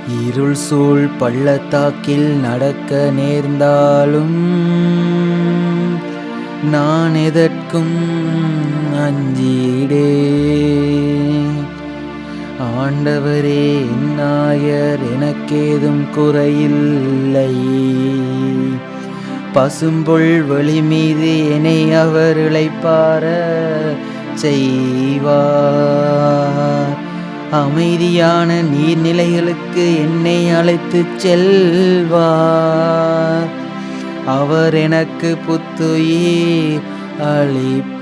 இருள் சூழ் பள்ளத்தாக்கில் நடக்க நேர்ந்தாலும் நான் எதற்கும் அஞ்சிடேன். ஆண்டவரே என் நாயர், எனக்கேதும் குறையில்லை. பசும்புல் வெளி மீது என்னை அவர் இளைப்பாற செய்வார். அமைதியான நீர்நிலைகளுக்கு என்னை அழைத்துச் செல்வார். அவர் எனக்கு புத்துயிர் அளிப்பார்.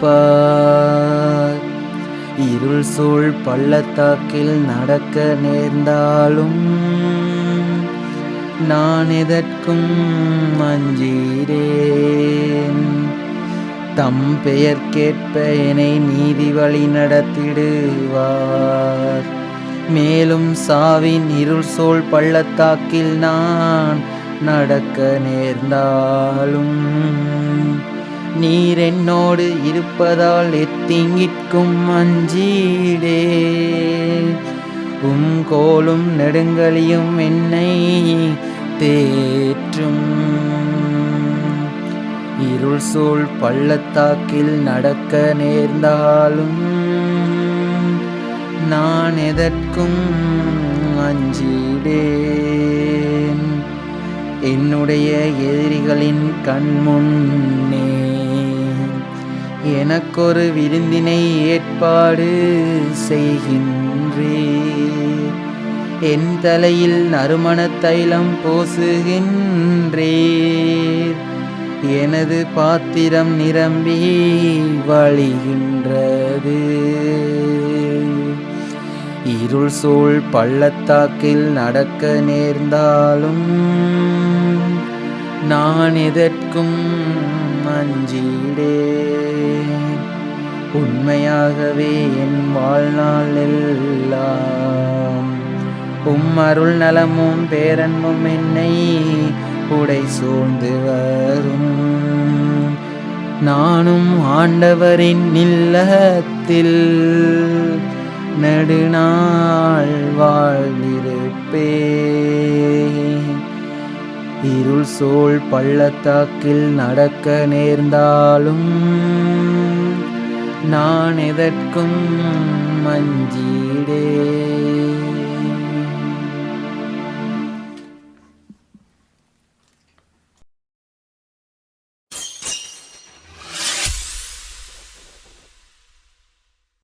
இருள் சூழ் பள்ளத்தாக்கில் நடக்க நேர்ந்தாலும் நான் எதற்கும் அஞ்சிடேன். தம் பெயர்க்கேற்ப என்னை நீதி வழி நடத்திடுவார். மேலும் சாவின் இருள் சூழ் பள்ளத்தாக்கில் நான் நடக்க நேர்ந்தாலும் நீர் என்னோடு இருப்பதால் எத்தீங்கிற்கும் அஞ்சிடேன். கோலும் நெடுங்கலியும் என்னை தேற்றும். இருள் சூழ் பள்ளத்தாக்கில் நடக்க நேர்ந்தாலும் நான் எதற்கும் அஞ்சிடேன். என்னுடைய எதிரிகளின் கண்முன்னே எனக்கொரு விருந்தினை ஏற்பாடு செய்கின்றேன். என் தலையில் நறுமண தைலம் பூசுகின்றேன். எனது பாத்திரம் நிரம்பி வழிகின்றது. இருள் சூழ் பள்ளத்தாக்கில் நடக்க நேர்ந்தாலும் நான் எதற்கும் அஞ்சிடேன். உண்மையாகவே என் வாழ்நாள் எல்லாம் அருள் நலமும் பேரன்பும் என்னை உடை சூழ்ந்து வரும். நானும் ஆண்டவரின் இல்லத்தில் நெடுநாள் வாழ்ந்திருப்பேன். இருள் சூழ் பள்ளத்தாக்கில் நடக்க நேர்ந்தாலும் நான் எதற்கும் அஞ்சிடேன்.